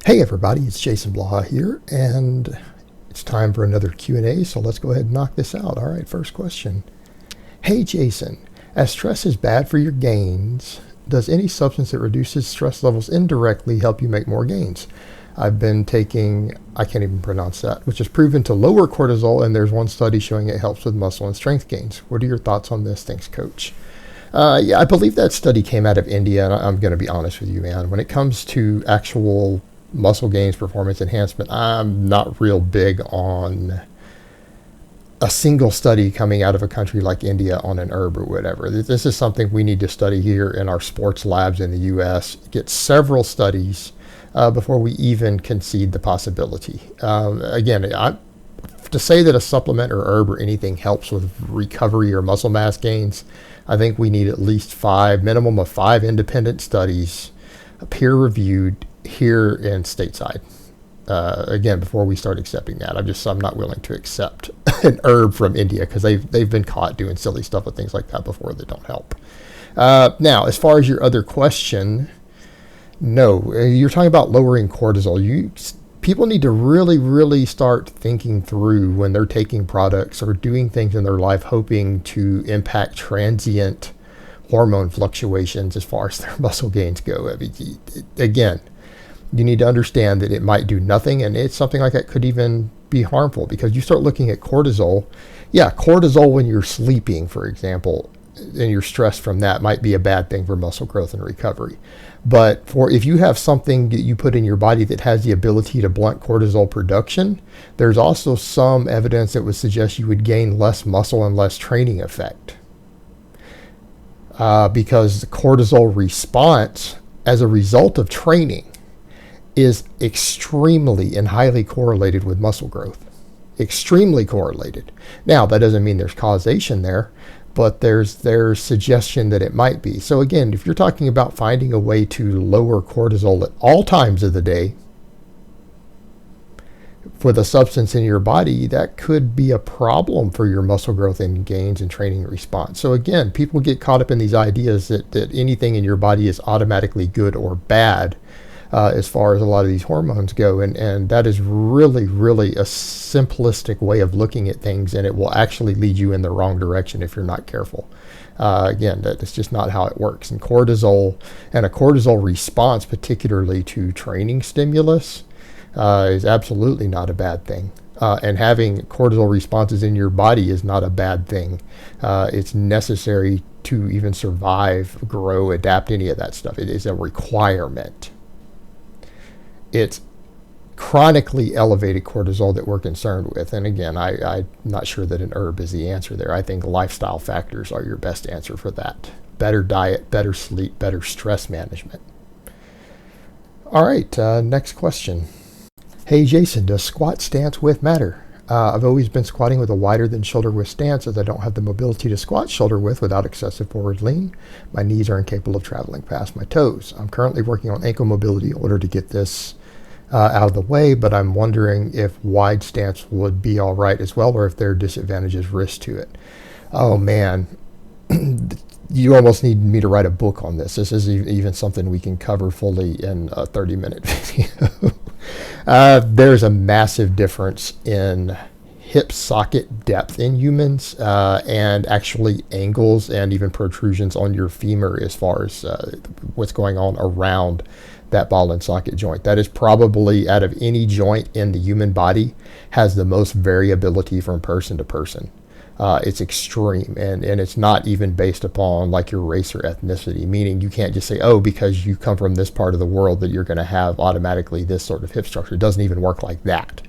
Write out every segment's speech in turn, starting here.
Hey everybody, it's Jason Blaha here, and it's time for another Q&A, so let's go ahead and knock this out. All right, first question. Hey Jason, as stress is bad for your gains, does any substance that reduces stress levels indirectly help you make more gains? I've been taking, I can't even pronounce that, which is proven to lower cortisol, and there's one study showing it helps with muscle and strength gains. What are your thoughts on this? Thanks, Coach. Yeah, I believe that study came out of India, and I'm going to be honest with you, man. When it comes to actual muscle gains, performance enhancement, I'm not real big on a single study coming out of a country like India on an herb or whatever. This is something we need to study here in our sports labs in the U.S., get several studies before we even concede the possibility. Again, to say that a supplement or herb or anything helps with recovery or muscle mass gains, I think we need at least minimum of five independent studies, peer-reviewed, here in stateside. Again, before we start accepting that, I'm not willing to accept an herb from India because they've been caught doing silly stuff with things like that before that don't help. Now, as far as your other question, no, you're talking about lowering cortisol. People need to really start thinking through when they're taking products or doing things in their life hoping to impact transient hormone fluctuations as far as their muscle gains go. I mean, again, you need to understand that it might do nothing, and it's something like that could even be harmful because you start looking at cortisol. Yeah, cortisol when you're sleeping, for example, and you're stressed from that might be a bad thing for muscle growth and recovery. But if you have something that you put in your body that has the ability to blunt cortisol production, there's also some evidence that would suggest you would gain less muscle and less training effect. Because the cortisol response as a result of training is extremely and highly correlated with muscle growth. Extremely correlated. Now, that doesn't mean there's causation there, but there's suggestion that it might be. So again, if you're talking about finding a way to lower cortisol at all times of the day with a substance in your body, that could be a problem for your muscle growth and gains and training response. So again, people get caught up in these ideas that anything in your body is automatically good or bad. As far as a lot of these hormones go. And that is really a simplistic way of looking at things, and it will actually lead you in the wrong direction if you're not careful. Again, that's just not how it works. And cortisol and a cortisol response, particularly to training stimulus, is absolutely not a bad thing. And having cortisol responses in your body is not a bad thing. It's necessary to even survive, grow, adapt, any of that stuff. It is a requirement. It's chronically elevated cortisol that we're concerned with. And again, I'm not sure that an herb is the answer there. I think lifestyle factors are your best answer for that. Better diet, better sleep, better stress management. All right, next question. Hey Jason, does squat stance width matter? I've always been squatting with a wider than shoulder width stance as I don't have the mobility to squat shoulder width without excessive forward lean. My knees are incapable of traveling past my toes. I'm currently working on ankle mobility in order to get this out of the way, but I'm wondering if wide stance would be all right as well, or if there are disadvantages, risks to it. Oh man, you almost need me to write a book on this. This is even something we can cover fully in a 30-minute video. There's a massive difference in hip socket depth in humans and actually angles and even protrusions on your femur as far as what's going on around that ball and socket joint. That is probably, out of any joint in the human body, has the most variability from person to person. It's extreme, and it's not even based upon like your race or ethnicity, meaning you can't just say, oh, because you come from this part of the world that you're going to have automatically this sort of hip structure. It doesn't even work like that.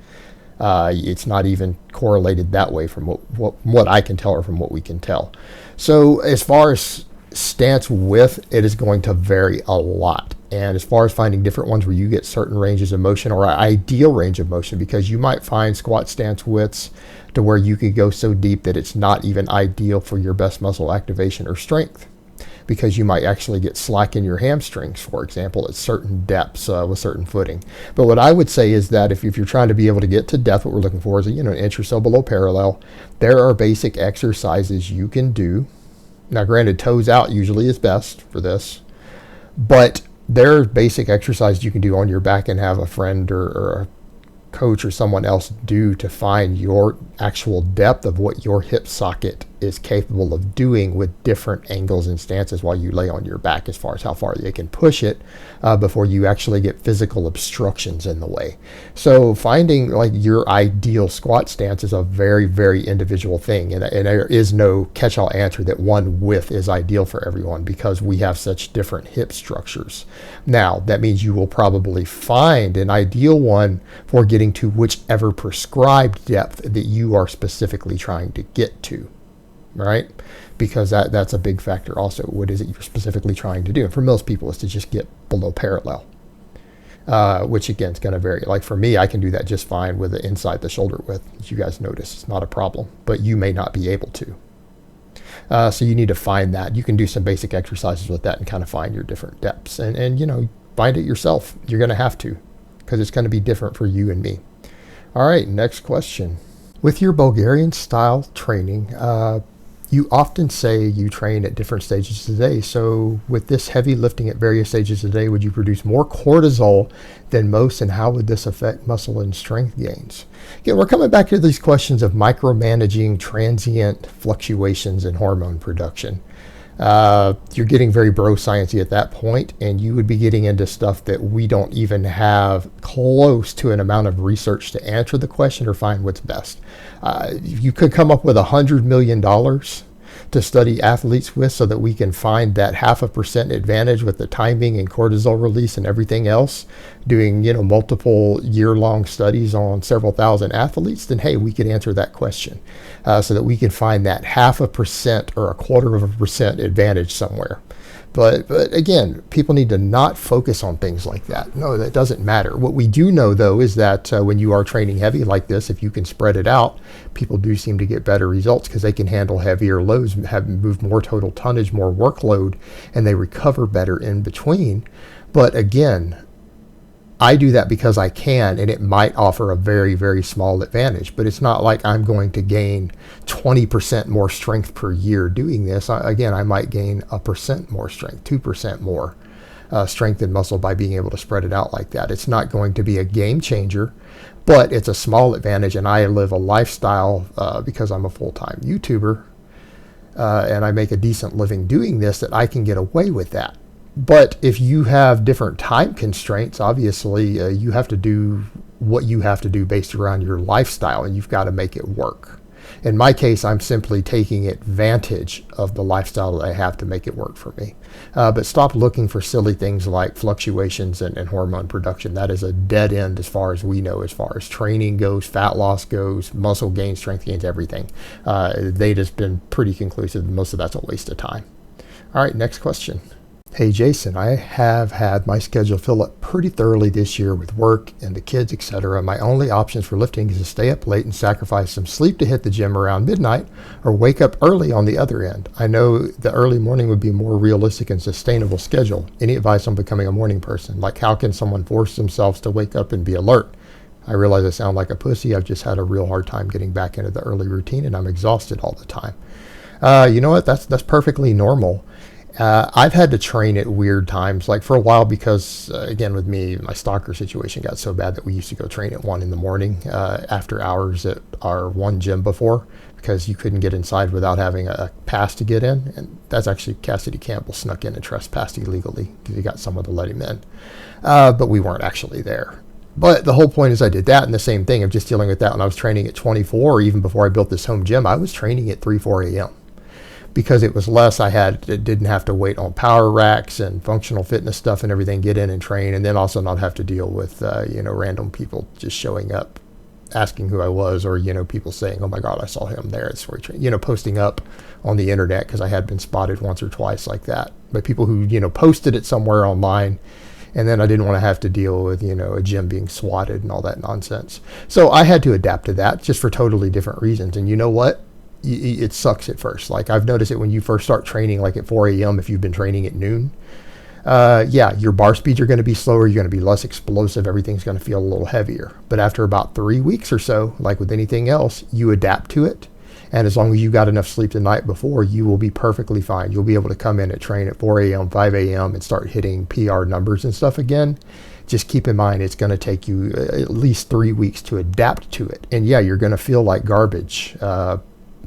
It's not even correlated that way from what I can tell or from what we can tell. So as far as stance width, it is going to vary a lot. And as far as finding different ones where you get certain ranges of motion or ideal range of motion, because you might find squat stance widths to where you could go so deep that it's not even ideal for your best muscle activation or strength, because you might actually get slack in your hamstrings, for example, at certain depths with certain footing. But what I would say is that if you're trying to be able to get to depth, what we're looking for is an inch or so below parallel. There are basic exercises you can do. Now, granted, toes out usually is best for this, but There are basic exercises you can do on your back and have a friend or a coach or someone else do to find your actual depth of what your hip socket is capable of doing with different angles and stances while you lay on your back, as far as how far they can push it before you actually get physical obstructions in the way. So finding like your ideal squat stance is a very, very individual thing, and there is no catch-all answer that one width is ideal for everyone, because we have such different hip structures. Now that means you will probably find an ideal one for getting to whichever prescribed depth that you are specifically trying to get to, right? Because that's a big factor also. What is it you're specifically trying to do? And for most people, it's to just get below parallel, which again is going to vary. Like for me, I can do that just fine with the inside the shoulder width. As you guys notice, it's not a problem, but you may not be able to. So you need to find that. You can do some basic exercises with that and kind of find your different depths, and you know, find it yourself. You're going to have to, because it's going to be different for you and me. All right, next question. With your Bulgarian style training, you often say you train at different stages of the day. So with this heavy lifting at various stages of the day, would you produce more cortisol than most, and how would this affect muscle and strength gains? Again, we're coming back to these questions of micromanaging transient fluctuations in hormone production. You're getting very bro sciencey at that point, and you would be getting into stuff that we don't even have close to an amount of research to answer the question or find what's best. You could come up with $100 million to study athletes with, so that we can find that 0.5% advantage with the timing and cortisol release and everything else, doing, you know, multiple year-long studies on several thousand athletes, then hey, we could answer that question, so that we can find that 0.5% or 0.25% advantage somewhere. But again, people need to not focus on things like that. No, that doesn't matter. What we do know, though, is that when you are training heavy like this, if you can spread it out, people do seem to get better results, because they can handle heavier loads, move more total tonnage, more workload, and they recover better in between. But again, I do that because I can, and it might offer a very, very small advantage, but it's not like I'm going to gain 20% more strength per year doing this. Again, I might gain 1% more strength, 2% more strength and muscle by being able to spread it out like that. It's not going to be a game changer, but it's a small advantage, and I live a lifestyle because I'm a full-time YouTuber, and I make a decent living doing this, that I can get away with that. But if you have different time constraints, obviously you have to do what you have to do based around your lifestyle, and you've got to make it work. In my case, I'm simply taking advantage of the lifestyle that I have to make it work for me. But stop looking for silly things like fluctuations and hormone production. That is a dead end as far as we know, as far as training goes, fat loss goes, muscle gain, strength gains, everything. The data's been pretty conclusive. Most of that's a waste of time. All right, next question. Hey Jason, I have had my schedule fill up pretty thoroughly this year with work and the kids, etc. My only options for lifting is to stay up late and sacrifice some sleep to hit the gym around midnight, or wake up early on the other end. I know the early morning would be a more realistic and sustainable schedule. Any advice on becoming a morning person? Like, how can someone force themselves to wake up and be alert? I realize I sound like a pussy. I've just had a real hard time getting back into the early routine, and I'm exhausted all the time. You know what? That's perfectly normal. I've had to train at weird times, like for a while, because again, with me, my stalker situation got so bad that we used to go train at 1 a.m. After hours at our one gym before, because you couldn't get inside without having a pass to get in. And that's actually Cassidy Campbell snuck in and trespassed illegally because he got someone to let him in. But we weren't actually there. But the whole point is I did that, and the same thing of just dealing with that when I was training at 24, or even before I built this home gym, I was training at 3, 4 a.m. because it was less. I didn't have to wait on power racks and functional fitness stuff and everything, get in and train, and then also not have to deal with random people just showing up asking who I was, or people saying, oh my god, I saw him there, it's where he trained, posting up on the internet, because I had been spotted once or twice like that by people who posted it somewhere online, and then I didn't want to have to deal with a gym being swatted and all that nonsense. So I had to adapt to that, just for totally different reasons. And you know what? It sucks at first. Like, I've noticed it when you first start training, like at 4 a.m. if you've been training at noon. Your bar speeds are going to be slower. You're going to be less explosive. Everything's going to feel a little heavier. But after about 3 weeks or so, like with anything else, you adapt to it, And as long as you got enough sleep the night before, you will be perfectly fine. You'll be able to come in and train at 4 a.m., 5 a.m. and start hitting PR numbers and stuff again. Just keep in mind, it's going to take you at least 3 weeks to adapt to it. And yeah, you're going to feel like garbage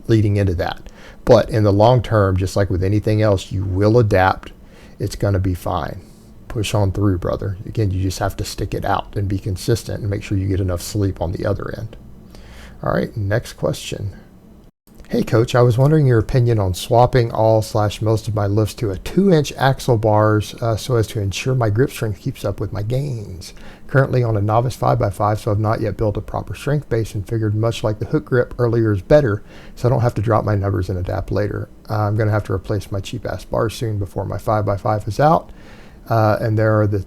leading into that. But in the long term, just like with anything else, you will adapt. It's going to be fine. Push on through, brother. Again, you just have to stick it out and be consistent and make sure you get enough sleep on the other end. All right, next question. Hey coach, I was wondering your opinion on swapping all/most of my lifts to a 2-inch axle bars so as to ensure my grip strength keeps up with my gains. Currently on a novice 5x5, so I've not yet built a proper strength base and figured much like the hook grip earlier is better, so I don't have to drop my numbers and adapt later. I'm going to have to replace my cheap ass bars soon before my 5x5 is out, and there are the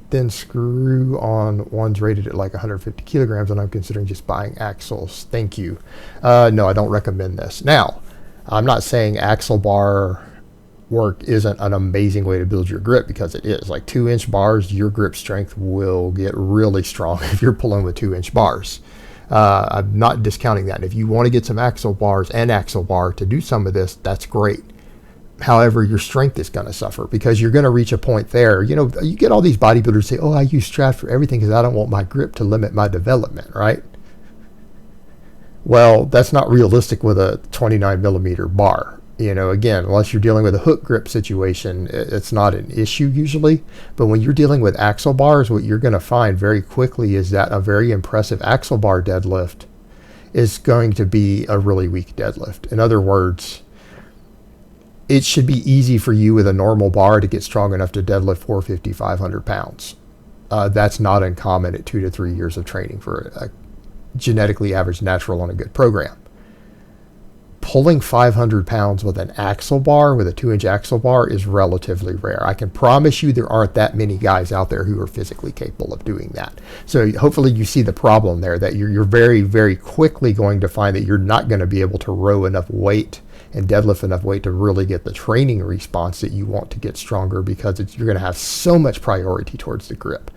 thin screw on ones rated at like 150 kilograms, and I'm considering just buying axles. Thank you. No, I don't recommend this. Now, I'm not saying axle bar work isn't an amazing way to build your grip, because it is. Like 2-inch bars, your grip strength will get really strong if you're pulling with 2-inch bars. I'm not discounting that. If you want to get some axle bars and axle bar to do some of this, that's great. However, your strength is going to suffer, because you're going to reach a point there. You know, you get all these bodybuilders say, oh, I use straps for everything because I don't want my grip to limit my development, right? Well, that's not realistic with a 29 millimeter bar. You know, again, unless you're dealing with a hook grip situation, it's not an issue usually. But when you're dealing with axle bars, what you're going to find very quickly is that a very impressive axle bar deadlift is going to be a really weak deadlift. In other words, it should be easy for you with a normal bar to get strong enough to deadlift 450, 500 pounds. That's not uncommon at 2 to 3 years of training for a genetically average natural on a good program. Pulling 500 pounds with an axle bar, with a 2-inch axle bar, is relatively rare. I can promise you there aren't that many guys out there who are physically capable of doing that. So hopefully you see the problem there, that you're very, very quickly going to find that you're not going to be able to row enough weight and deadlift enough weight to really get the training response that you want to get stronger, because you're going to have so much priority towards the grip.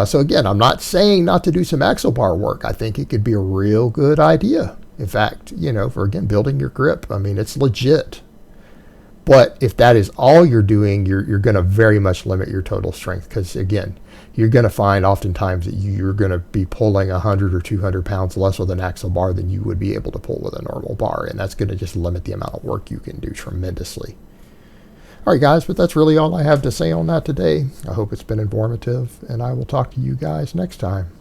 So again, I'm not saying not to do some axle bar work. I think it could be a real good idea. In fact, you know, for again, building your grip, I mean, it's legit. But if that is all you're doing, you're going to very much limit your total strength, because again, you're going to find oftentimes that you're going to be pulling 100 or 200 pounds less with an axle bar than you would be able to pull with a normal bar. And that's going to just limit the amount of work you can do tremendously. All right, guys, but that's really all I have to say on that today. I hope it's been informative, and I will talk to you guys next time.